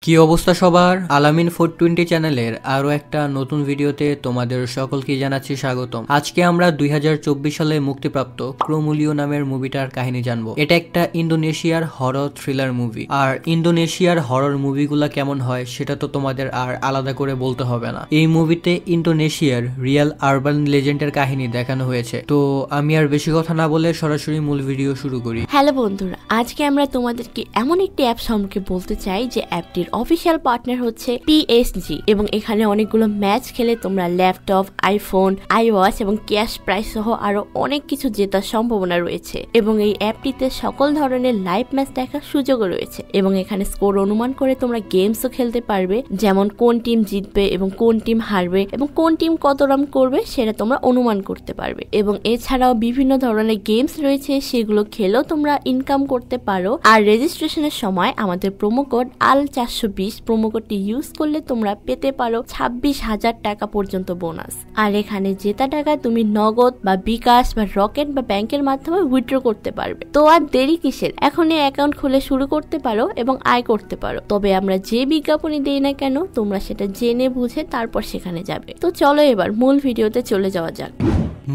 কি অবস্থা সবার? আলামিন 420 চ্যানেলের আরো একটা নতুন ভিডিওতে তোমাদের সকলকে জানাচ্ছি স্বাগতম। আজকে আমরা 2024 সালে মুক্তিপ্রাপ্ত ক্রোমুলিও নামের মুভিটার কাহিনী জানবো। এটা একটা ইন্দোনেশিয়ার হরর থ্রিলার মুভি। আর ইন্দোনেশিয়ার হরর মুভিগুলা কেমন হয় সেটা তো তোমাদের আর আলাদা করে বলতে হবে না। এই মুভিতে ইন্দোনেশিয়ার রিয়েল আরবান লেজেন্ডের কাহিনী দেখানো হয়েছে। তো আমি আর বেশি কথা না বলে সরাসরি মূল ভিডিও শুরু করি। হ্যালো বন্ধুরা, আজকে আমরা তোমাদেরকে এমন একটি অ্যাপ সম্পর্কে বলতে চাই যে অ্যাপটির অফিসিয়াল পার্টনার হচ্ছে PSG এবং এখানে অনেকগুলো ম্যাচ খেলে তোমরা ল্যাপটপ, আইফোন, আইওয়াচ এবং ক্যাশ প্রাইজ সহ আরো অনেক কিছু জেতার সম্ভাবনা রয়েছে এবং এই অ্যাপটিতে সকল ধরনের লাইভ ম্যাচ দেখার সুযোগও রয়েছে এবং এখানে স্কোর অনুমান করে তোমরা গেমসও খেলতে পারবে, যেমন কোন টিম জিতবে এবং কোন টিম হারবে এবং কোন টিম কত রান করবে সেটা তোমরা অনুমান করতে পারবে। এবং এছাড়াও বিভিন্ন ধরনের গেমস রয়েছে, সেগুলো খেলেও তোমরা ইনকাম করতে পারো। আর রেজিস্ট্রেশনের সময় আমাদের প্রোমো কোড AL420 প্রোমো কোডটি ইউজ করলে তোমরা পেতে পারো 26,000 টাকা পর্যন্ত বোনাস। আর এখানে জেতা টাকা তুমি নগদ বা বিকাশ বা রকেট বা ব্যাংকের মাধ্যমে উইথড্র করতে পারবে। তো আর দেরি কিসের, এখনই অ্যাকাউন্ট খুলে শুরু করতে পারো এবং আয় করতে পারো। তবে আমরা যে বিজ্ঞাপনই দেই না কেন তোমরা সেটা জেনে বুঝে তারপর সেখানে যাবে। তো চলো এবার মূল ভিডিওতে চলে যাওয়া যাক।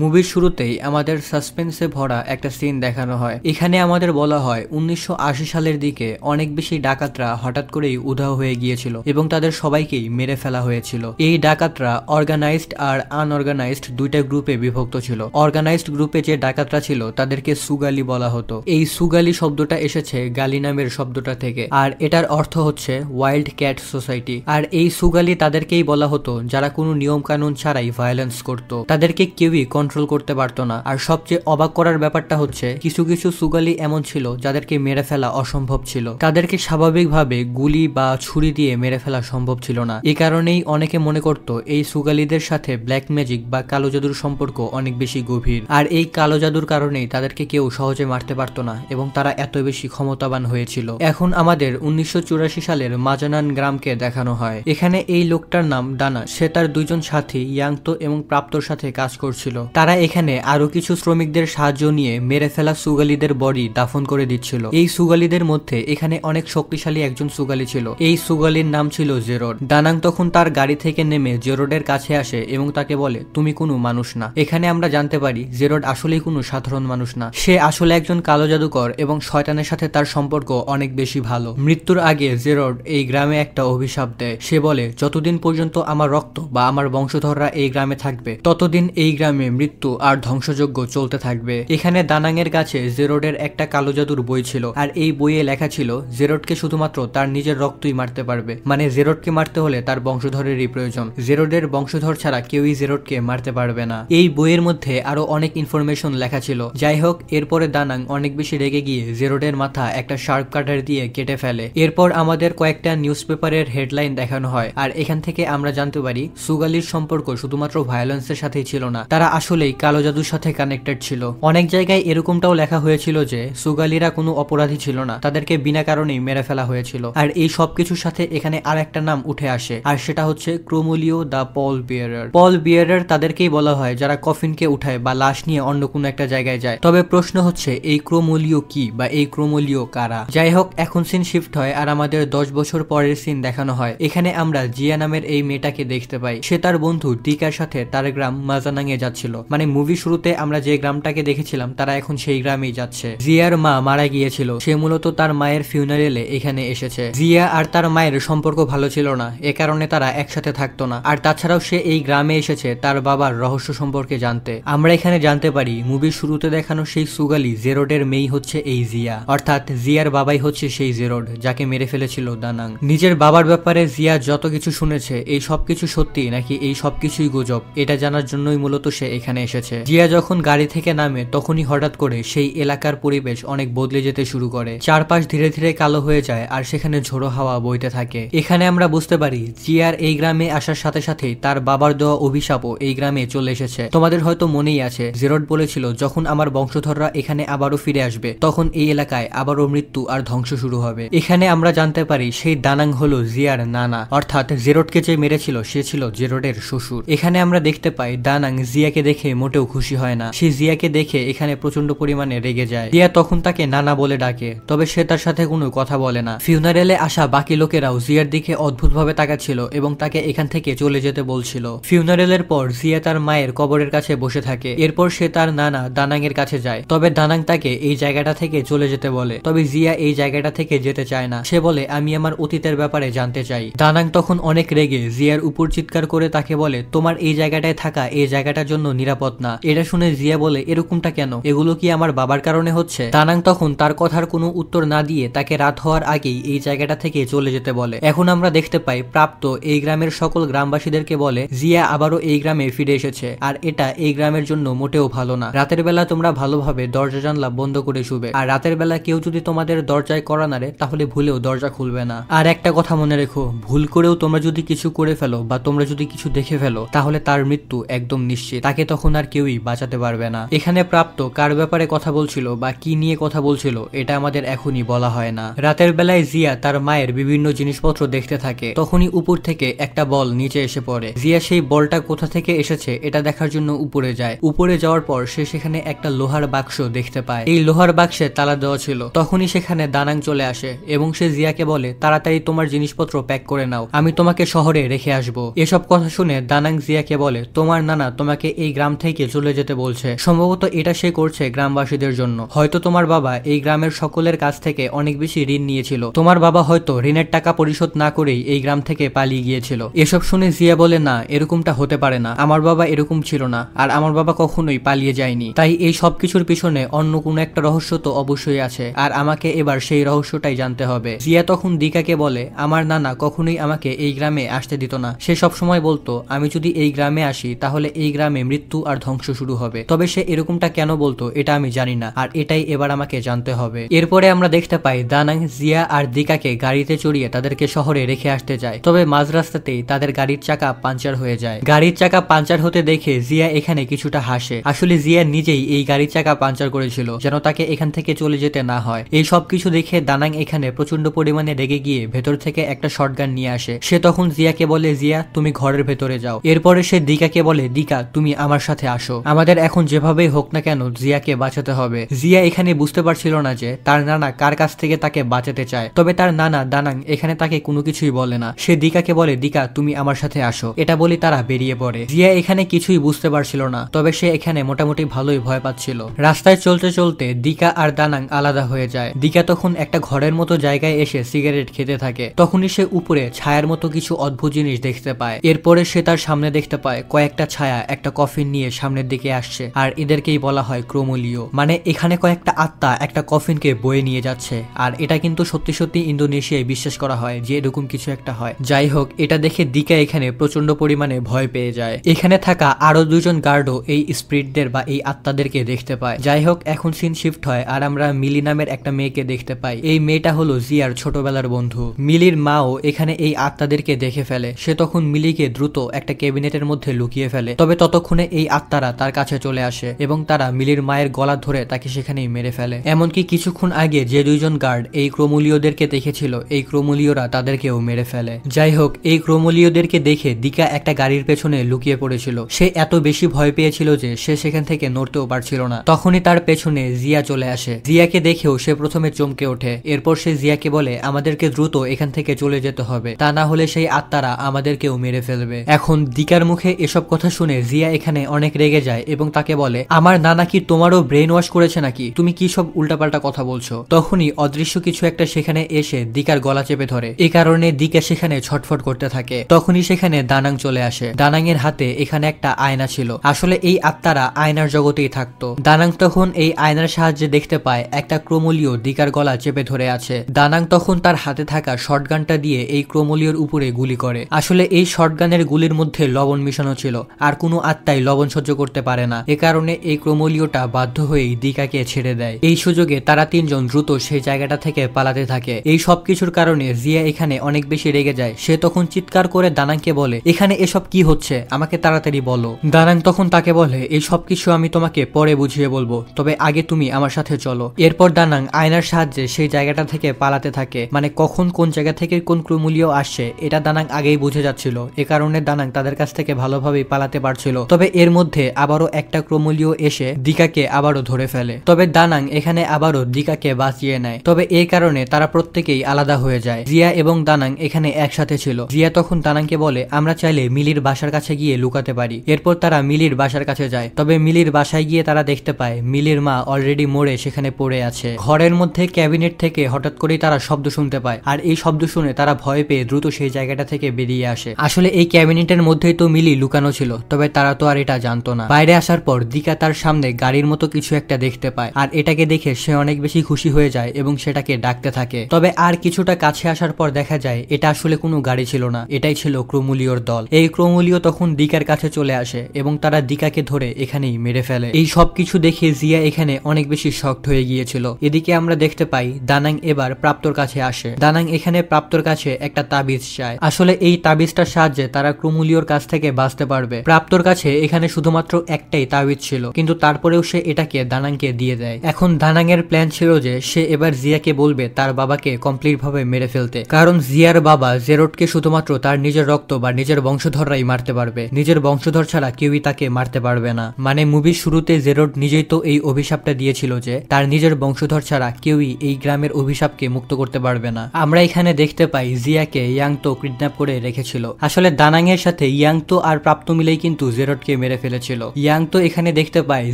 মুভির শুরুতেই আমাদের সাসপেন্সে ভরা একটা সিন দেখানো হয়। এখানে আমাদের বলা হয় 1980 সালের দিকে অনেক বেশি ডাকাতরা হঠাৎ করেই উধাও হয়ে গিয়েছিল এবং তাদের সবাইকেই মেরে ফেলা হয়েছিল। এই ডাকাতরা অর্গানাইজড আর আনঅর্গানাইজড দুইটা গ্রুপে বিভক্ত ছিল। অর্গানাইজড গ্রুপে যে ডাকাতরা ছিল তাদেরকে সুগালি বলা হতো। এই সুগালি শব্দটা এসেছে গালি নামের শব্দটা থেকে, আর এটার অর্থ হচ্ছে ওয়াইল্ড ক্যাট সোসাইটি। আর এই সুগালি তাদেরকেই বলা হতো যারা কোনো নিয়ম কানুন ছাড়াই ভায়োলেন্স করত। তাদেরকে কেউই কন্ট্রোল করতে পারতো না। আর সবচেয়ে অবাক করার ব্যাপারটা হচ্ছে কিছু কিছু সুগালি এমন ছিল যাদেরকে মেরে ফেলা অসম্ভব ছিল। তাদেরকে স্বাভাবিকভাবে গুলি বা ছুরি দিয়ে মেরে ফেলা সম্ভব ছিল না। এই কারণেই অনেকে মনে করত এই সুগালিদের সাথে ব্ল্যাক ম্যাজিক বা কালো জাদুর সম্পর্ক অনেক বেশি গভীর। আর এই কালো জাদুর কারণেই তাদেরকে কেউ সহজে মারতে পারতো না এবং তারা এত বেশি ক্ষমতাবান হয়েছিল। এখন আমাদের 1984 সালের মাজানান গ্রামকে দেখানো হয়। এখানে এই লোকটার নাম ডানা। সে তার দুইজন সাথী ইয়াংতো এবং প্রাপ্তর সাথে কাজ করছিল। তারা এখানে আরো কিছু শ্রমিকদের সাহায্য নিয়ে মেরে ফেলা সুগালিদের বডি দাফন করে দিচ্ছিল। এই সুগালিদের মধ্যে এখানে অনেক শক্তিশালী একজন সুগালি ছিল। এই সুগালির নাম ছিল জেরোড। ডানাং তখন তার গাড়ি থেকে নেমে জেরোডের কাছে আসে এবং তাকে বলে, তুমি কোনো মানুষ না। এখানে আমরা জানতে পারি জেরোড আসলেই কোনো সাধারণ মানুষ না। সে আসলে একজন কালো জাদুকর এবং শয়তানের সাথে তার সম্পর্ক অনেক বেশি ভালো। মৃত্যুর আগে জেরোড এই গ্রামে একটা অভিশাপ দেয়। সে বলে, যতদিন পর্যন্ত আমার রক্ত বা আমার বংশধররা এই গ্রামে থাকবে ততদিন এই গ্রামে মৃত্যু আর ধ্বংসযজ্ঞ চলতে থাকবে। এখানে দানাংয়ের কাছে জেরোডের একটা কালো জাদুর বই ছিল, আর এই বইয়ে লেখা ছিল জেরোডকে শুধুমাত্র তার নিজের রক্তই মারতে পারবে। মানে জেরোডকে মারতে হলে তার বংশধরেরই প্রয়োজন। জেরোডের বংশধর ছাড়া কেউই জেরোডকে মারতে পারবে না। এই বইয়ের মধ্যে আরো অনেক ইনফরমেশন লেখা ছিল। যাই হোক, এরপরে দানাং অনেক বেশি রেগে গিয়ে জেরোডের মাথা একটা শার্প কাটার দিয়ে কেটে ফেলে। এরপর আমাদের কয়েকটা নিউজ পেপারের হেডলাইন দেখানো হয়। আর এখান থেকে আমরা জানতে পারি সুগালির সম্পর্ক শুধুমাত্র ভায়োলেন্সের সাথেই ছিল না, তারা আসলেই কালো জাদুর সাথে কানেক্টেড ছিল। অনেক জায়গায় এরকমটাও লেখা হয়েছিল যে সুগালিরা কোনো অপরাধী ছিল না, তাদেরকে বিনা কারণেই মেরে ফেলা হয়েছিল। আর এই সবকিছুর সাথে এখানে আর একটা নাম উঠে আসে, আর সেটা হচ্ছে ক্রোমুলিও দা পল বিয়ারার। পল বিয়ারার তাদেরকেই বলা হয় যারা কফিনকে উঠায় বা লাশ নিয়ে অন্য কোনো একটা জায়গায় যায়। তবে প্রশ্ন হচ্ছে এই ক্রোমুলিও কি বা এই ক্রোমুলিও কারা? যাই হোক, এখন সিন শিফট হয় আর আমাদের 10 বছর পরের সিন দেখানো হয়। এখানে আমরা জিয়া নামের এই মেয়েটাকে দেখতে পাই। সে তার বন্ধু ডিকার সাথে তার গ্রাম মাজানাঙে যাচ্ছিল। মানে মুভি শুরুতে আমরা যে গ্রামটাকে দেখেছিলাম তারা এখন সেই গ্রামেই যাচ্ছে। জিয়ার মা মারা গিয়েছিল। সে মূলত তার মায়ের ফিউনারেলে এখানে এসেছে। জিয়া আর তার মায়ের সম্পর্ক ভালো ছিল না, এ কারণে তারা একসাথে থাকতো না। আর তাছাড়াও সে এই গ্রামে এসেছে তার বাবার রহস্য সম্পর্কে জানতে। আমরা এখানে জানতে পারি মুভির শুরুতে দেখানো সেই সুগালি জেরোডের মেয়ে হচ্ছে এই জিয়া, অর্থাৎ জিয়ার বাবাই হচ্ছে সেই জেরোড যাকে মেরে ফেলেছিল দানাং। নিজের বাবার ব্যাপারে জিয়া যত কিছু শুনেছে এই সবকিছু সত্যি নাকি এই সবকিছুই গুজব, এটা জানার জন্যই মূলত সে এখানে এসেছে। জিয়া যখন গাড়ি থেকে নামে তখনই হঠাৎ করে সেই এলাকার পরিবেশ অনেক বদলে যেতে শুরু করে। চারপাশ ধীরে ধীরে কালো হয়ে যায় আর সেখানে ঝোড়ো হাওয়া বইতে থাকে। এখানে আমরা বুঝতে পারি জিয়ার এই গ্রামে আসার সাথে সাথেই তার বাবার দেওয়া অভিশাপও এই গ্রামে চলে এসেছে। তোমাদের হয়তো মনেই আছে জেরোড বলেছিল যখন আমার বংশধররা এখানে আবারও ফিরে আসবে তখন এই এলাকায় আবারও মৃত্যু আর ধ্বংস শুরু হবে। এখানে আমরা জানতে পারি সেই দানাং হলো জিয়ার নানা, অর্থাৎ জেরোডকে যে মেরেছিল সে ছিল জেরোডের শ্বশুর। এখানে আমরা দেখতে পাই দানাং জিয়াকে দেখে মোটেও খুশি হয় না। সে জিয়াকে দেখে এখানে প্রচন্ড পরিমাণে রেগে যায়। জিয়া তখন তাকে নানা বলে ডাকে, তবে সে তার সাথে কোনো কথা বলে না। ফিউনারেলে আসা বাকি লোকেরাও জিয়ার দিকে অদ্ভুতভাবে তাকাচ্ছিল এবং তাকে এখান থেকে চলে যেতে বলছিল। ফিউনারেলের পর জিয়া তার মায়ের কবরের কাছে বসে থাকে। এরপর সে তার নানা দানাং এর কাছে যায়, তবে দানাং তাকে এই জায়গাটা থেকে চলে যেতে বলে। তবে জিয়া এই জায়গাটা থেকে যেতে চায় না। সে বলে, আমি আমার অতীতের ব্যাপারে জানতে চাই। দানাং তখন অনেক রেগে জিয়ার উপর চিৎকার করে তাকে বলে, তোমার এই জায়গাটায় থাকা এই জায়গাটার জন্য নিরাপদ না। এটা শুনে জিয়া বলে, এরকমটা কেন? এগুলো কি আমার বাবার কারণে হচ্ছে? দানাং তখন তার কথার কোনো উত্তর না দিয়ে তাকে রাত হওয়ার আগেই এই জায়গাটা থেকে চলে যেতে বলে। এখন আমরা দেখতে পাই প্রাপ্ত এই গ্রামের সকল গ্রামবাসীদেরকে বলে জিয়া আবারও এই গ্রামে ফিরে এসেছে, আর এটা এই গ্রামের জন্য মোটেও ভালো না। রাতের বেলা তোমরা ভালোভাবে দরজা জানলা বন্ধ করে শুবে, আর রাতের বেলা কেউ যদি তোমাদের দরজায় কড়া নাড়ে তাহলে ভুলেও দরজা খুলবে না। আর একটা কথা মনে রেখো, ভুল করেও তোমরা যদি কিছু করে ফেলো বা তোমরা যদি কিছু দেখে ফেলো তাহলে তার মৃত্যু একদম নিশ্চিত। তাকে তখন আর কেউই বাঁচাতে পারবে না। এখানে প্রাপ্ত কার ব্যাপারে কথা বলছিল বা কি নিয়ে কথা বলছিল এটা আমাদের এখনই বলা হয় না। রাতের বেলায় জিয়া তার মায়ের বিভিন্ন জিনিসপত্র দেখতে থাকে। তখনই উপর থেকে একটা বল নিচে এসে পড়ে। জিয়া সেই বলটা কোথা থেকে এসেছে এটা দেখার জন্য উপরে যায়। উপরে যাওয়ার পর সে সেখানে একটা লোহার বাক্স দেখতে পায়। এই লোহার বাক্সে তালা দেওয়া ছিল। তখনই সেখানে দানাং চলে আসে এবং সে জিয়াকে বলে, তাড়াতাড়ি তোমার জিনিসপত্র প্যাক করে নাও, আমি তোমাকে শহরে রেখে আসবো। এসব কথা শুনে দানাং জিয়াকে বলে, তোমার নানা তোমাকে এই গ্রাম থেকে চলে যেতে বলছে। সম্ভবত এটা সে করছে গ্রামবাসীদের জন্য। হয়তো তোমার বাবা এই গ্রামের সকলের কাছ থেকে অনেক বেশি ঋণ নিয়েছিল। তোমার বাবা হয়তো ঋণের টাকা পরিশোধ না করেই এই গ্রাম থেকে পালিয়ে গিয়েছিল। এসব শুনে জিয়া বলে, না, এরকমটা হতে পারে না। আমার বাবা এরকম ছিল না, আর আমার বাবা কখনোই পালিয়ে যায়নি। তাই এই সব কিছুর পিছনে অন্য কোনো একটা রহস্য তো অবশ্যই আছে, আর আমাকে এবার সেই রহস্যটাই জানতে হবে। জিয়া তখন দিকাকে বলে, আমার নানা কখনোই আমাকে এই গ্রামে আসতে দিত না। সে সব সময় বলতো, আমি যদি এই গ্রামে আসি তাহলে এই গ্রামে মৃত্যু আর ধ্বংস শুরু হবে। তবে সে এরকমটা কেন বলতো এটা আমি জানি না, আর এটাই এবার আমাকে জানতে হবে। এরপরে আমরা দেখতে পাই দানাং জিয়া আর দিকাকে গাড়িতে চড়িয়ে তাদেরকে শহরে রেখে আসতে যায়। তবে মাঝ রাস্তাতেই তাদের গাড়ির চাকা পাঞ্চার হয়ে যায়। গাড়ির চাকা পাঞ্চার হতে দেখে জিয়া এখানে কিছুটা হাসে। আসলে জিয়া নিজেই এই গাড়ির চাকা পাঞ্চার করেছিল যেন তাকে এখান থেকে চলে যেতে না হয়। এই সব কিছু দেখে দানাং এখানে প্রচন্ড পরিমাণে রেগে গিয়ে ভেতর থেকে একটা শটগান নিয়ে আসে। সে তখন জিয়াকে বলে, জিয়া তুমি ঘরের ভেতরে যাও। এরপরে সে দিকাকে বলে, দিকা তুমি আমার সাথে আসো, আমাদের এখন যেভাবেই হোক না কেন জিয়াকে বাঁচাতে হবে। জিয়া এখানে বুঝতে পারছিল না যে তার নানা কার কাছ থেকে তাকে বাঁচাতে চায়। তবে তার নানা দানাং এখানে তাকে কোনো কিছুই বলে না। সে দিকাকে বলে, দিকা তুমি আমার সাথে আসো। এটা বলে তারা বেরিয়ে পড়ে। জিয়া এখানে কিছুই বুঝতে পারছিল না, তবে সে এখানে মোটামুটি ভালোই ভয় পাচ্ছিল। রাস্তায় চলতে চলতে দিকা আর দানাং আলাদা হয়ে যায়। দিকা তখন একটা ঘরের মতো জায়গায় এসে সিগারেট খেতে থাকে। তখনই সে উপরে ছায়ার মতো কিছু অদ্ভুত জিনিস দেখতে পায়। এরপরে সে তার সামনে দেখতে পায় কয়েকটা ছায়া একটা কফিন নিয়ে সামনের দিকে আসছে, আর এদেরকেই বলা হয় ক্রোমোলিও। মানে এখানে কয়েকটা আত্মা একটা কফিনকে বয়ে নিয়ে যাচ্ছে। আর এটা কিন্তু সত্যি সত্যি ইন্দোনেশিয়ায় বিশ্বাস করা হয় যে এরকম কিছু একটা হয়। যাই হোক, এটা দেখে দিকা এখানে প্রচন্ড পরিমাণে ভয় পেয়ে যায়। এখানে থাকা আরো দুজন গার্ডও এই স্পিরিটদের বা এই আত্মাদেরকে দেখতে পায়। যাই হোক, এখন সিন শিফট হয় আর আমরা মিলি নামের একটা মেয়েকে দেখতে পাই। এই মেয়েটা হলো জিয়ার ছোটবেলার বন্ধু। মিলির মাও এখানে এই আত্মাদেরকে দেখে ফেলে। সে তখন মিলিকে দ্রুত একটা ক্যাবিনেটের মধ্যে লুকিয়ে ফেলে। তবে ততক্ষণে এই আত্মারা তার কাছে চলে আসে এবং তারা মিলির মায়ের গলা ধরে তাকে সেখানেই মেরে ফেলে। এমনকি কিছুক্ষণ আগে যে দুইজন গার্ড এই ক্রোমোলিওদেরকে দেখেছিল, এই ক্রোমোলিওরা তাদেরকেও মেরে ফেলে। যাই হোক, এই ক্রোমোলিওদেরকে দেখে দিকা একটা গাড়ির পেছনে লুকিয়ে পড়েছিল। সে এত বেশি ভয় পেয়েছিল যে সে সেখান থেকে নড়তেও পারছিল না। তখনই তার পেছনে জিয়া চলে আসে। জিয়াকে দেখেও সে প্রথমে চমকে ওঠে। এরপর সে জিয়াকে বলে, আমাদেরকে দ্রুত এখান থেকে চলে যেতে হবে, তা না হলে সেই আত্মারা আমাদেরকেও মেরে ফেলবে। এখন দিকার মুখে এসব কথা শুনে জিয়া এখানে অনেক রেগে যায় এবং তাকে বলে, আমার নানা কি তোমারও ব্রেন ওয়াশ করেছে নাকি? তুমি কি সব উল্টাপাল্টা কথা বলছো? তখনই অদৃশ্য কিছু একটা সেখানে এসে দিকার গলা চেপে ধরে। এই কারণে দিকা সেখানে ছটফট করতে থাকে। তখনই সেখানে দানাং চলে আসে। দানাং এর হাতে এখানে একটা আয়না ছিল। আসলে এই আত্মারা আয়নার জগতেই থাকতো। দানাং তখন এই আয়নার সাহায্যে দেখতে পায় একটা ক্রোমোলিও দিকার গলা চেপে ধরে আছে। দানাং তখন তার হাতে থাকা শটগানটা দিয়ে এই ক্রোমোলিওর উপরে গুলি করে। আসলে এই শটগানের গুলির মধ্যে লবণ মিশানো ছিল, আর কোনো আত্মাই লবণ সহ্য করতে পারে না। এ কারণে এই ক্রোমোলিওটা বাধ্য হয়েই দিকাকে ছেড়ে দেয়। এই সুযোগে তারা তিনজন দ্রুত সেই জায়গাটা থেকে পালাতে থাকে। এই সব কিছুর কারণে জিয়া এখানে অনেক বেশি রেগে যায়। সে তখন চিৎকার করে দানাংকে বলে, এখানে এসব কি হচ্ছে, আমাকে তাড়াতাড়ি বলো। দানাং তখন তাকে বলে, এই সব কিছু আমি তোমাকে পরে বুঝিয়ে বলবো, তবে আগে তুমি আমার সাথে চলো। এরপর দানাং আয়নার সাহায্যে সেই জায়গাটা থেকে পালাতে থাকে। মানে কখন কোন জায়গা থেকে কোন ক্রোমোলিও আসছে এটা দানাং আগেই বুঝে যাচ্ছিল। এ কারণে দানাং তাদের কাছ থেকে ভালোভাবেই পালাতে পারছিল। তবে এর মধ্যে আবারও একটা ক্রোমোলিও এসে দিকাকে আবারও ধরে ফেলে। তবে দানাং এখানে আবারও দিকাকে বাঁচিয়ে নেয়। তবে এই কারণে তারা প্রত্যেকেই আলাদা হয়ে যায়। জিয়া এবং দানাং এখানে একসাথে ছিল। জিয়া তখন দানাংকে বলে আমরা চাইলে মিলির বাসার কাছে গিয়ে লুকাতে পারি। এরপর তারা মিলির বাসার কাছে যায়। তবে মিলির বাসায় গিয়ে তারা দেখতে পায় মিলির মা অলরেডি মরে সেখানে পড়ে আছে। ঘরের মধ্যে ক্যাবিনেট থেকে হঠাৎ করেই তারা শব্দ শুনতে পায়, আর এই শব্দ শুনে তারা ভয় পেয়ে দ্রুত সেই জায়গাটা থেকে বেরিয়ে আসে। আসলে এই ক্যাবিনেটের মধ্যেই তো মিলি লুকানো ছিল, তবে তারা তো আর এটা জানতো না। বাইরে আসার পর দিকা তার সামনে গাড়ির মতো কিছু একটা দেখতে পায়, আর এটাকে দেখে সে অনেক বেশি খুশি হয়ে যায় এবং সেটাকে ডাকতে থাকে। তবে আর কিছুটা কাছে আসার পর দেখা যায় এটা আসলে কোনো গাড়ি ছিল না, এটাই ছিল ক্রোমোলিওর দল। এই ক্রোমোলিও তখন দিকার কাছে চলে আসে এবং তারা দিকাকে ধরে এখানেই মেরে ফেলে। এই সবকিছু দেখে জিয়া এখানে অনেক বেশি শকড হয়ে গিয়েছিল। এদিকে আমরা দেখতে পাই দানাং এবার প্রাপ্তর কাছে আসে। দানাং এখানে প্রাপ্তর কাছে একটা তাবিজ চায়। আসলে এই তাবিজটার সাহায্যে তারা ক্রোমোলিওর কাছ থেকে বাঁচতে পারবে। প্রাপ্তর কাছে এখানে শুধুমাত্র একটাই তাবিজ ছিল, কিন্তু তারপরেও সে এটাকে দানাংকে দিয়ে দেয়। এখন দানাং এর প্ল্যান ছিল যে সে এবার জিয়াকে বলবে তার বাবাকে কমপ্লিট ভাবে মেরে ফেলতে, কারণ জিয়ার বাবা জেরোডকে শুধুমাত্র তার নিজের রক্ত বা নিজের বংশধররাই মারতে পারবে, নিজের বংশধর ছাড়া কেউই তাকে মারতে পারবে না। মানে মুভির শুরুতে জেরোড নিজেই তো এই অভিশাপটা দিয়েছিল যে তার নিজের বংশধর ছাড়া কেউই এই গ্রামের অভিশাপকে মুক্ত করতে পারবে না। আমরা এখানে দেখতে পাই জিয়াকে ইয়াংতো কিডন্যাপ করে রেখেছিল। আসলে দানাং এর সাথে ইয়াংতো আর প্রাপ্ত মিলেই কিন্তু জেরোডকে মেরে ফেলেছিল। ইয়াংতো এখানে দেখতে পায়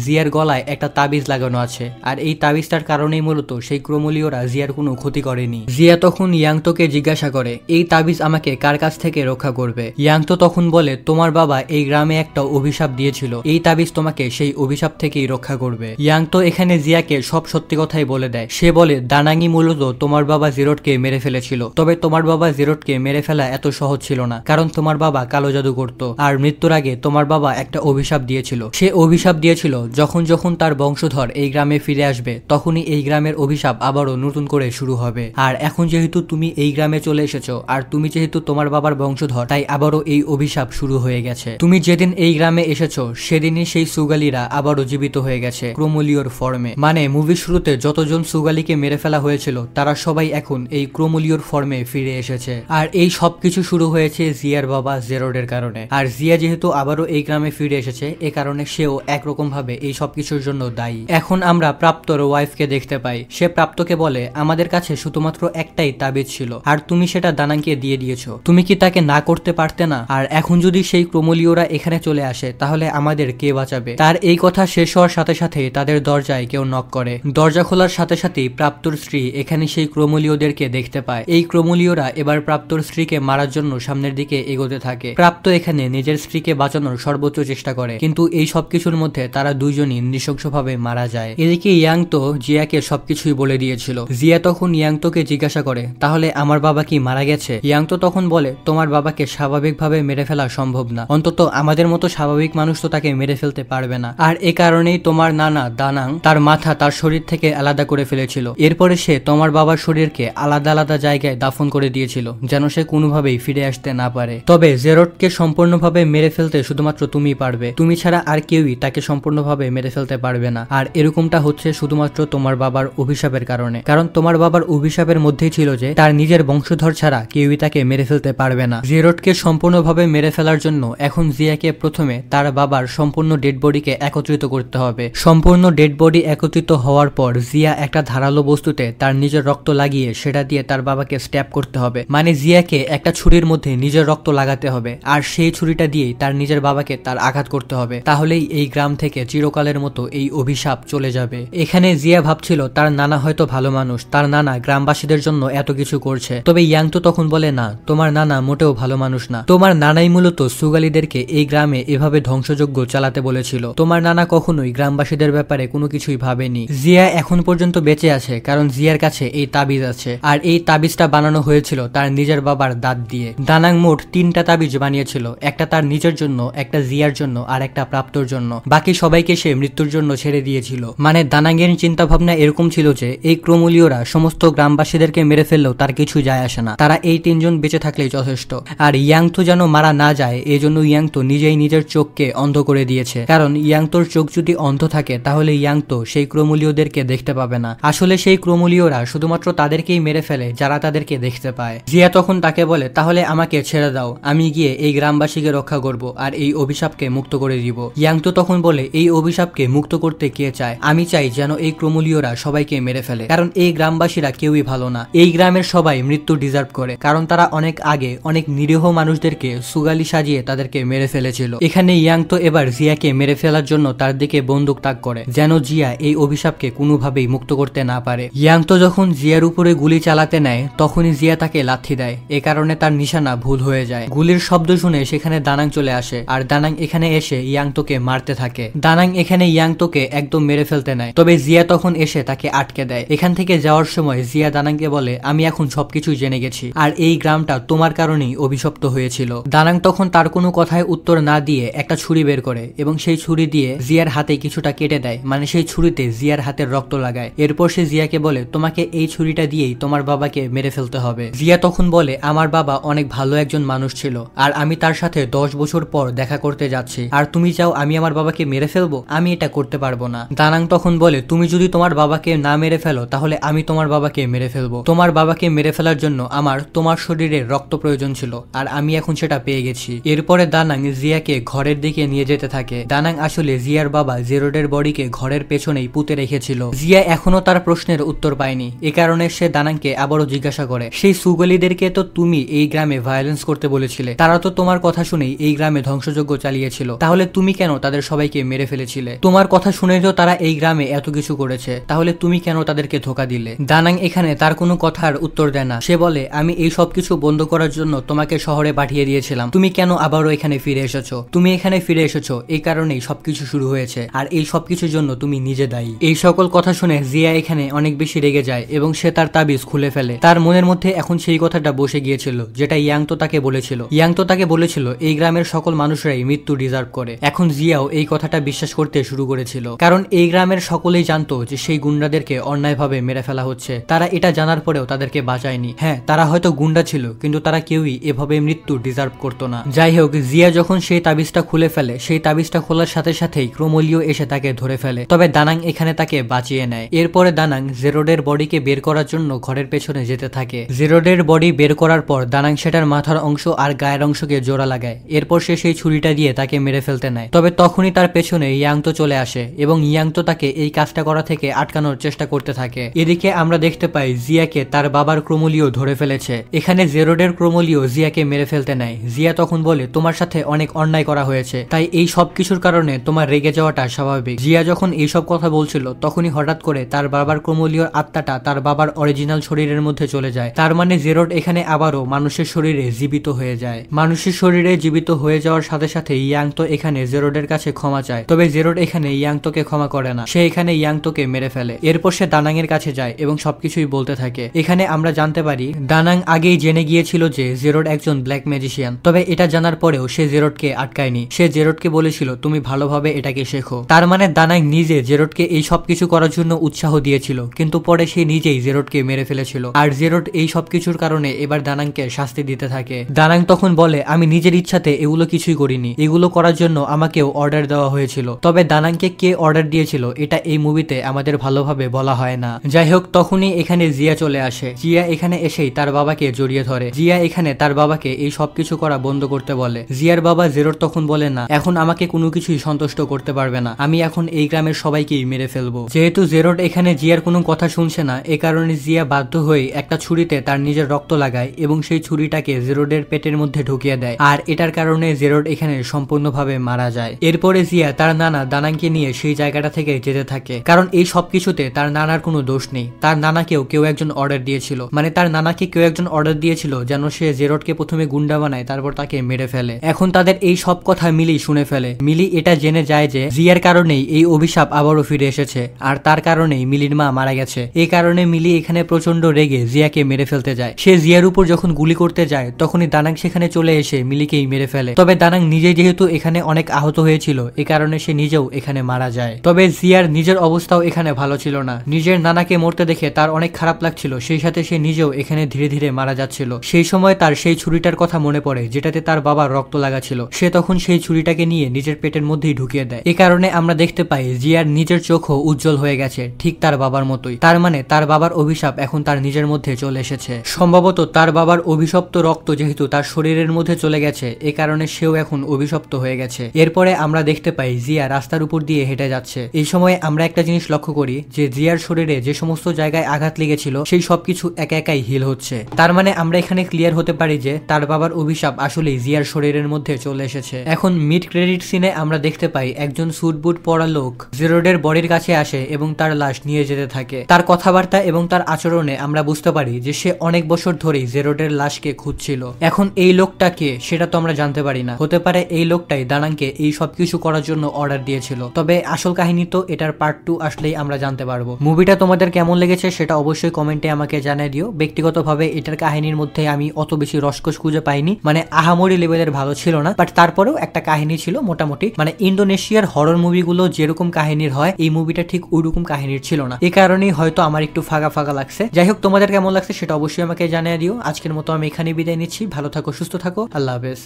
জিয়ার গলায় একটা তাবিজ লাগানো আছে, আর এই তাবিজটার কারণেই মূলত সেই ক্রোমোলিওরা জিয়ার কোনো ক্ষতি করেনি। জিয়া তখন ইয়াংতোকে জিজ্ঞাসা করে এই তাবিজ আমাকে কার কাছ থেকে রক্ষা করবে। ইয়াংতো তখন বলে তোমার বাবা এই গ্রামে একটা অভিশাপ দিয়েছিল, এই তাবিজ তোমাকে সেই অভিশাপ থেকেই রক্ষা করবে। ইয়াংতো এখানে জিয়াকে সব সত্যি কথাই বলে দেয়। সে বলে দানাঙ্গি মূলত তোমার বাবা জেরোডকে মেরে ফেলেছিল, তবে তোমার বাবা জেরোডকে মেরে ফেলা এত সহজ ছিল না, কারণ তোমার বাবা কালো জাদু করত, আর মৃত্যুর আগে তোমার বাবা একটা অভিশাপ দিয়েছিল। সে অভিশাপ দিয়েছিল যখন যখন তার বংশধর এই গ্রামে ফিরে আসবে তখনই এই গ্রামের অভিশাপ আবারও নতুন করে শুরু হবে। আর এখন যেহেতু তুমি এই গ্রামে চলে এসেছো আর তুমি যেহেতু তোমার বাবার বংশধর, তাই আবারও এই অভিশাপ শুরু হয়ে গেছে। তুমি যেদিন এই গ্রামে এসেছো সেদিনই সেই সুগালিরা আবারও জীবিত হয়ে গেছে ক্রোমোলিওর ফর্মে। মানে মুভির শুরুতে যতজন সুগালিকে মেরে ফেলা হয়েছিল তারা সবাই এখন এই ক্রোমোলিওর ফর্মে ফিরে এসেছে। আর এই সবকিছু শুরু হয়েছে জিয়ার বাবা জেরোডের কারণে। আর জিয়া যেহেতু আবারও এই গ্রামে ফিরে এসেছে এ কারণে সেও একরকম ভাবে এই সবকিছুর জন্য দায়ী। এখন আমরা প্রাপ্তর ওয়াইফকে দেখতে পাই। সে প্রাপ্তকে বলে আমাদের কাছে শুধুমাত্র একটাই তাবিজ ছিল আর তুমি সেটা দানাংকে দিয়ে দিয়েছো, তুমি কি তাকে না করতে পারতে না? আর এখন যদি সেই ক্রোমোলিওরা এখানে চলে আসে তাহলে আমাদের কে বাঁচাবে? তার এই কথা শেষ হওয়ার সাথে সাথে তাদের দরজায় কেউ নক করে। দরজা খোলার সাথে সাথেই প্রাপ্তর স্ত্রী এখানে সেই ক্রোমোলিওদেরকে দেখতে পায়। এই ক্রোমোলিওরা এবার প্রাপ্তর স্ত্রীকে মারার জন্য সামনের দিকে এগোতে থাকে। প্রাপ্ত এখানে নিজের স্ত্রীকে বাঁচানোর সর্বোচ্চ চেষ্টা করে, কিন্তু এই সবকিছুর মধ্যে তারা দুইজনই নৃশংসভাবে মারা যায়। এদিকে ইয়াংতো জিয়াকে সবকিছুই বলে দিয়েছিল। জিয়া তখন ইয়াংতোকে জিজ্ঞাসা করে তাহলে আমার বাবা কি মারা গেছে? ইয়াংতো তখন বলে তোমার বাবাকে স্বাভাবিকভাবে মেরে ফেলা সম্ভব না, অন্তত আমাদের মতো স্বাভাবিক মানুষ তো তাকে মেরে ফেলতে পারবে না। আর এ কারণেই তোমার নানা দানাং তার মাথা তার শরীর থেকে আলাদা করে ফেলেছিল। এরপরে সে তোমার বাবার শরীরকে আলাদা আলাদা জায়গায় দাফন করে দিয়েছিল যেন সে কোনোভাবেই ফিরে আসতে না পারে। তবে জেরোডকে সম্পূর্ণভাবে মেরে ফেলতে শুধুমাত্র তুমি পারবে, তুমি ছাড়া আর কেউই তাকে সম্পূর্ণভাবে মেরে ফেলতে পারবে না। আর এরকমটা হচ্ছে শুধুমাত্র তোমার বাবার অভিশাপের কারণে, কারণ তোমার বাবার অভিশাপের মধ্যেই ছিল যে তার নিজের বংশধর ছাড়া কেউই তাকে মেরে ফেলতে পারবে না। জেরোডকে সম্পূর্ণভাবে মেরে ফেলার জন্য এখন জিয়াকে প্রথমে তার বাবার সম্পূর্ণ ডেড বডিকে একত্রিত করতে হবে। সম্পূর্ণ ডেড বডি একত্রিত হওয়ার পর জিয়া একটা ধারালো বস্তুতে তার নিজের রক্ত লাগিয়ে সেটা দিয়ে তার বাবাকে স্ট্যাব করতে হবে। মানে জিয়াকে একটা ছুরির মধ্যে নিজের রক্ত লাগাতে হবে আর সেই ছুরিটা দিয়েই তার নিজের বাবাকে তার আঘাত করতে হবে, তাহলেই এই গ্রাম থেকে চিরকালের মতো এই অভিশাপ চলে যাবে। এখানে জিয়া ভাবছিল তার নানা হয়তো ভালো মানুষ, তার নানা গ্রামবাসীদের জন্য এত কিছু করছে। তবে ইয়াংতো তখন বলে না, তোমার নানা মোটেও ভালো মানুষ না, তোমার নানাই মূলত সুগালিদেরকে এই গ্রামে এভাবে ধ্বংসযজ্ঞ চালাতে বলেছিল। তোমার নানা কখনোই গ্রামবাসীদের ব্যাপারে কোনো কিছুই ভাবেনি। জিয়া এখন পর্যন্ত বেঁচে আছে কারণ জিয়ার কাছে এই তাবিজ আছে, আর এই তাবিজটা বানানো হয়েছিল তার নিজের বাবার দাঁত দিয়ে। দানাং মোট 3টা তাবিজ বানিয়েছিল, একটা তার নিজের জন্য, একটা জিয়ার জন্য আর একটা প্রাপ্তর জন্য। বাকি সবাইকে সে মৃত্যুর জন্য ছেড়ে দিয়েছিল। মানে দানাংয়ের চিন্তা ভাবনা এরকম ছিল যে এই ক্রোমোলিওরা সমস্ত গ্রামবাসীদেরকে মেরে ফেললেও তার কিছু যায় আসে না, তারা এই 3 জন বেঁচে থাকলেই যথেষ্ট। আর ইয়াংতো যেন মারা না যায় এজন্য ইয়াংতো নিজেই নিজের চোখকে অন্ধ করে দিয়েছে, কারণ ইয়াংতোর চোখ যদি অন্ধ থাকে তাহলে ইয়াংতো সেই ক্রোমোলিওদেরকে দেখতে পাবে না। আসলে সেই ক্রোমোলিওরা শুধুমাত্র তাদেরকেই মেরে ফেলে যারা তাদেরকে দেখতে পায়। জিয়া তখন তাকে বলে তাহলে আমাকে ছেড়ে দাও, আমি গিয়ে এই গ্রামবাসীকে রক্ষা করব আর এই অভিশাপকে মুক্ত করে দিব। ইয়াংতো তখন বলে এই অভিশাপকে মুক্ত করতে কে চায়? আমি চাই যেন এই ক্রোমোলীয়রা সবাইকে মেরে ফেলে, কারণ এই গ্রামবাসীরা কেউই ভালো না। এই গ্রামের সবাই মৃত্যু ডিজার্ভ করে, কারণ তারা অনেক আগে অনেক নিরীহ মানুষদেরকে সুগালি সাজিয়ে তাদেরকে মেরে ফেলেছিল। এখানে ইয়াংতো এবার জিয়াকে মেরে ফেলার জন্য তার দিকে বন্দুক তাক করে, যেন জিয়া এই অভিশাপকে কোনোভাবেই মুক্ত করতে না পারে। ইয়াংতো যখন জিয়ার উপরে গুলি চালাতে নেয় তখনই জিয়া তাকে লাথি দেয়, এ কারণে তার নিশানা ভুল হয়ে যায়। গুলির শব্দ শুনে সেখানে দানাং চলে আসে, আর দানাং এখানে এসে ইয়াংতোকে মারতে থাকে। দানাং এখানে ইয়াংতোকে একদম মেরে ফেলতে নেয়, তবে জিয়া তখন এসে তাকে আটকে দেয়। এখান থেকে যাওয়ার সময় জিয়া দানাংকে বলে, আমি এখন সবকিছু জেনে গেছি, আর এই গ্রামটা তোমার কারণেই অভিশপ্ত হয়েছিল। দানাং তখন তার কোনো কথায় উত্তর না দিয়ে একটা ছুরি বের করে এবং সেই ছুরি দিয়ে জিয়ার হাতে কিছুটা কেটে দেয়, মানে সেই ছুরিতে জিয়ার হাতের রক্ত লাগায়। এরপর সে জিয়াকে বলে, তোমাকে এই ছুরিটা দিয়েই তোমার বাবাকে মেরে ফেলতে হবে। জিয়া তখন বলে, আমার বাবা অনেক ভালো একজন মানুষ ছিল, আর আমি তার সাথে 10 বছর পর দেখা করতে যাচ্ছি, আর তুমি চাও আমি আমার বাবাকে মেরে ফেলবো? আমি এটা করতে পারবো না। দানাং তখন বলে, তুমি যদি তোমার বাবাকে না মেরে ফেলো তাহলে আমি তোমার বাবাকে মেরে ফেলবো। তোমার বাবাকে মেরে ফেলার জন্য আমার তোমার শরীরে রক্ত প্রয়োজন ছিল, আর আমি এখন সেটা পেয়ে গেছি। এরপরে দানাং জিয়াকে ঘরের দিকে নিয়ে যেতে থাকে। দানাং আসলে জিয়ার বাবা জেরোডের বডিকে ঘরের পেছনেই পুঁতে রেখেছিল। জিয়া এখনো তার প্রশ্নের উত্তর পায়নি, এ কারণে সে দানাংকে আবারও জিজ্ঞাসা করে, সেই সুগলিদেরকে তো তুমি এই গ্রামে ভায়োলেন্স করতে বলেছিলে, তারা তো তোমার কথা শুনেই এই গ্রামে ধ্বংসযজ্ঞ চালিয়েছিল, তাহলে তুমি কেন তাদের সবাইকে মেরে ফেলেছিলে? তোমার কথা শুনে তো তারা এই গ্রামে এত কিছু করেছে, তাহলে তুমি কেন তাদেরকে ধোঁকা দিলে? দানাং এখানে তার কোনো কথার উত্তর দেয় না। সে বলে, আমি এই সব কিছু বন্ধ করার জন্য তোমাকে শহরে পাঠিয়ে দিয়েছিলাম, তুমি কেন আবারও এখানে ফিরে এসেছো? তুমি এখানে ফিরে এসেছো এই কারণেই সবকিছু শুরু হয়েছে, আর এই সবকিছুর জন্য তুমি নিজে দায়ী। এই সকল কথা শুনে জিয়া এখানে অনেক বেশি রেগে যায় এবং সে তার তাবিজ খুলে ফেলে। তার মনের মধ্যে এখন সেই কথাটা বসে গিয়েছিল যেটা ইয়াংতো তাকে বলেছিল। ইয়াংতো তাকে বলেছিল এই গ্রামের সকল মানুষরাই মৃত্যু ডিজার্ভ করে। এখন জিয়াও এই কথাটা বিশ্বাস করতে শুরু করেছিল, কারণ এই গ্রামের সকলেই জানতো যে সেই গুন্ডাদেরকে অন্যায়ভাবে মেরে ফেলা হচ্ছে। তারা এটা জানার পরেও তাদেরকে বাঁচায়নি। হ্যাঁ, তারা হয়তো গুন্ডা ছিল, কিন্তু তারা কেউই এভাবে মৃত্যু ডিজার্ভ করতো না। যাই হোক, জিয়া যখন সেই তাবিজটা খুলে ফেলে, সেই তাবিজটা খোলার সাথে সাথেই ক্রোমোলীয় এসে তাকে ধরে ফেলে, তবে দানাং এখানে তাকে বাঁচিয়ে নেয়। এরপরে দানাং জেরোডের বডিকে বের করার জন্য ঘরের পেছনে যেতে থাকে। জেরোডের বডি বের করার পর দানাং সেটার মাথার অংশ আর গায়ের অংশকে জোড়া লাগায়। এরপর সে সেই ছুরিটা দিয়ে তাকে মেরে ফেলতে নেয়, তবে তখনই তার পেছনে ইয়াংতো চলে আসে এবং ইয়াংতো তাকে এই কাজটা করা থেকে আটকানোর চেষ্টা করতে থাকে। এদিকে আমরা দেখতে পাই জিয়াকে তার বাবার ক্রোমোলীয় ধরে ফেলেছে। এখানে জেরোডের ক্রোমোলীয় জিয়াকে মেরে ফেলতে নেয়। জিয়া তখন বলে, তোমার সাথে অনেক অন্যায় করা হয়েছে, তাই এই সব কিছুর কারণে তোমার রেগে যাওয়াটা স্বাভাবিক। জিয়া যখন এইসব কথা বলছিল তখনই হঠাৎ করে তার বাবার ক্রোমোলীয়র আত্মাটা তার বাবার অরিজিনাল শরীরের মধ্যে চলে যায়। তার মানে জেরোড এখানে আবারও মানুষের শরীরে জীবিত হয়ে যায়। মানুষের শরীরে জীবিত হয়ে যাওয়ার সাথে সাথে ইয়াংতো এখানে জেরোডের কাছে ক্ষমা চায়, তবে জেরোড এখানে ইয়াংতোকে ক্ষমা করে না। সে এখানে ইয়াংতোকে মেরে ফেলে। এরপর সে দানাং এর কাছে যায় এবং সবকিছুই বলতে থাকে। এখানে আমরা জানতে পারি দানাং আগেই জেনে গিয়েছিল যে জেরোড একজন ব্ল্যাক ম্যাজিশিয়ান, তবে এটা জানার পরেও সে জেরোডকে আটকায়নি। সে জেরোডকে বলেছিল তুমি ভালোভাবে এটাকে শেখো। তার মানে দানাং নিজে জেরোডকে এই সবকিছু করার জন্য উৎসাহ দিয়েছিল, কিন্তু পরে সে নিজেই জেরোডকে মেরে ফেলেছিল। আর জেরোড এই সবকিছুর কারণে এবার দানাংকে শাস্তি দিতে থাকে। দানাং তখন বলে, আমি নিজের ইচ্ছাতে এগুলো কিছুই করিনি, এগুলো করার জন্য আমাকেও অর্ডার দেওয়া হয়েছিল, তবে দানাংকে কে অর্ডার দিয়েছিল এটা এই মুভিতে আমাদের ভালোভাবে বলা হয় না। যাই হোক, তখনই এখানে জিয়া চলে আসে। জিয়া এখানে এসেই তার বাবাকে জড়িয়ে ধরে। জিয়া এখানে তার বাবাকে এই সবকিছু করা বন্ধ করতে বলে। জিয়ার বাবা জেরোড তখন বলে, না, এখন আমাকে কোনো কিছুই সন্তুষ্ট করতে পারবে না, আমি এখন এই গ্রামের সবাইকেই মেরে ফেলবো। যেহেতু জেরোড এখানে জিয়ার কোনো কথা শুনছে না, এ কারণে জিয়া বাধ্য হয়ে একটা ছুরিতে তার নিজের রক্ত লাগায় এবং সেই ছুরিটাকে জেরোডের পেটের মধ্যে ঢুকিয়ে দেয়, আর এটার কারণে জেরোড এখানে সম্পূর্ণভাবে মারা যায়। এরপরে জিয়া তার নানা দানাংকে নিয়ে সেই জায়গাটা থেকে যেতে থাকে, কারণ এই সবকিছুতে তার নানার কোনো দোষ নেই। তার নানাকেও কেউ একজন অর্ডার দিয়েছিল, মানে তার নানাকে কেউ একজন অর্ডার দিয়েছিল যেন সে জেরোডকে প্রথমে গুন্ডা বানায়, তারপর তাকে মেরে ফেলে। এখন তাদের এই সব কথা মিলি শুনে ফেলে। মিলি এটা জেনে যায় যে জিয়ার কারণেই এই অভিশাপ আবারও ফিরে এসেছে, আর তার কারণেই মিলির মা মারা গেছে। এই কারণে মিলি এখানে প্রচন্ড রেগে জিয়াকে মেরে ফেলতে যায়। সে জিয়ার উপর যখন গুলি করতে যায় তখনই দানাং সেখানে চলে এসে মিলিকেই মেরে ফেলে, তবে দানাং নিজে যেহেতু এখানে অনেক আহত হয়েছিল এ কারণে সে নিজেও এখানে মারা যায়। তবে জিয়ার নিজের অবস্থাও এখানে ভালো ছিল না। নিজের নানাকে মরতে দেখে তার অনেক খারাপ লাগছিল, সেই সাথে সে নিজেও এখানে ধীরে ধীরে মারা যাচ্ছিল। সেই সময় তার সেই ছুরিটার কথা মনে পড়ে যেটাতে তার বাবার রক্ত লাগা ছিল। সে তখন সেই ছুরিটাকে নিয়ে নিজের পেটের মধ্যেই ঢুকিয়ে দেয়। এ কারণে আমরা দেখতে পাই জিয়ার নিজের চোখও উজ্জ্বল হয়ে গেছে, ঠিক তার বাবার মতোই। তার মানে তার বাবার অভিশাপ এখন তার নিজের মধ্যে চলে এসেছে। সম্ভবত তার বাবার অভিশপ্ত রক্ত যেহেতু তার শরীরের মধ্যে চলে গেছে, এ কারণে সেও এখন অভিশপ্ত হয়ে গেছে। এরপরে আমরা দেখতে পাই জিয়া রাস্তার উপর দিয়ে হেঁটে যাচ্ছে। এই সময় আমরা একটা জিনিস লক্ষ্য করি যে জিয়ার শরীরে যে সমস্ত জায়গায় আঘাত লেগেছিল সেই সবকিছু একা একাই হিল হচ্ছে। তার মানে আমরা এখানে ক্লিয়ার হতে পারি যে তার বাবার অভিশাপ আসলেই জিয়ার শরীরের মধ্যে চলে এসেছে। এখন মিড ক্রেডিট সিনে আমরা দেখতে পাই একজন স্যুট বুট পরা লোক জেরোডের বডির কাছে আসে এবং তার লাশ নিয়ে যেতে থাকে। তার কথাবার্তা এবং তার আচরণে আমরা বুঝতে পারি যে সে অনেক বছর ধরেই জেরোডের লাশকে খুঁজছিল। এখন এই লোকটাকে সেটা তো আমরা জানতে পারি না, হতে পারে এই লোকটাই দানাংকে এই সবকিছু করার জন্য অর্ডার দিয়েছিল। তবে আসল কাহিনী তো এটার পার্ট 2 আসলেই আমরা জানতে পারবো। মুভিটা তোমাদের কেমন লেগেছে সেটা অবশ্যই কমেন্টে আমাকে জানিয়ে দিও। ব্যক্তিগতভাবে এটার কাহিনীর মধ্যে আমি অত বেশি রসকস খুঁজে পাইনি, মানে আহামরি লেভেলের ভালো ছিল না, বাট তারপরেও একটা কাহিনী ছিল মোটামুটি। মানে ইন্দোনেশিয়ার হরর মুভিগুলো যেরকম কাহিনীর হয় এই মুভিটা ঠিক ওইরকম কাহিনীর ছিল না, এই কারণেই হয়তো আমার একটু ফাঁকা ফাঁকা লাগছে। যাই হোক, তোমাদের কেমন লাগছে সেটা অবশ্যই আমাকে জানিয়ে দিও। আজকের মতো আমি এখানে বিদায় নিচ্ছি। ভালো থাকো, সুস্থ থাকো, আল্লাহ হাফেজ।